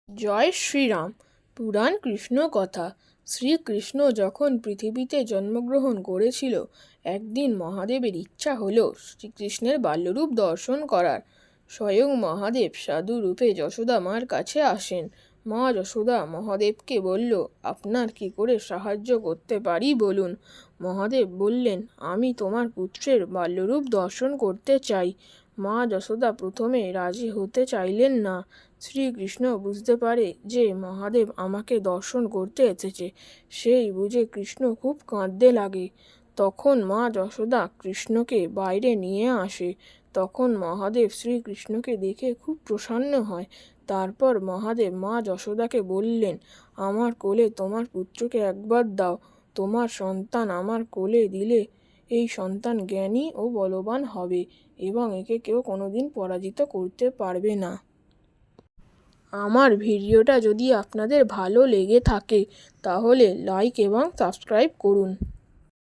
জয় শ্রীরাম। পুরাণ কৃষ্ণ কথা। শ্রীকৃষ্ণ যখন পৃথিবীতে জন্মগ্রহণ করেছিল, একদিন মহাদেবের ইচ্ছা হলো শ্রীকৃষ্ণের বাল্যরূপ দর্শন করার। স্বয়ং মহাদেব সাধু রূপে যশোদা মার কাছে আসেন। মা যশোদা মহাদেবকে বলল, আপনার কি করে সাহায্য করতে পারি বলুন। মহাদেব বললেন, আমি তোমার পুত্রের বাল্যরূপ দর্শন করতে চাই। মা যশোদা প্রথমে রাজি হতে চাইলেন না। শ্রীকৃষ্ণ বুঝতে পারে যে মহাদেব আমাকে দর্শন করতে এসেছে। সেই বুঝে কৃষ্ণ খুব কাঁদতে লাগে। তখন মা যশোদা কৃষ্ণকে বাইরে নিয়ে আসে। তখন মহাদেব শ্রীকৃষ্ণকে দেখে খুব প্রসন্ন হয়। তারপর মহাদেব মা যশোদাকে বললেন, আমার কোলে তোমার পুত্রকে একবার দাও। তোমার সন্তান আমার কোলে দিলে এই সন্তান জ্ঞানী ও বলবান হবে এবং একে কেউ কোনোদিন পরাজিত করতে পারবে না। আমার ভিডিওটা যদি আপনাদের ভালো লেগে থাকে তাহলে লাইক এবং সাবস্ক্রাইব করুন।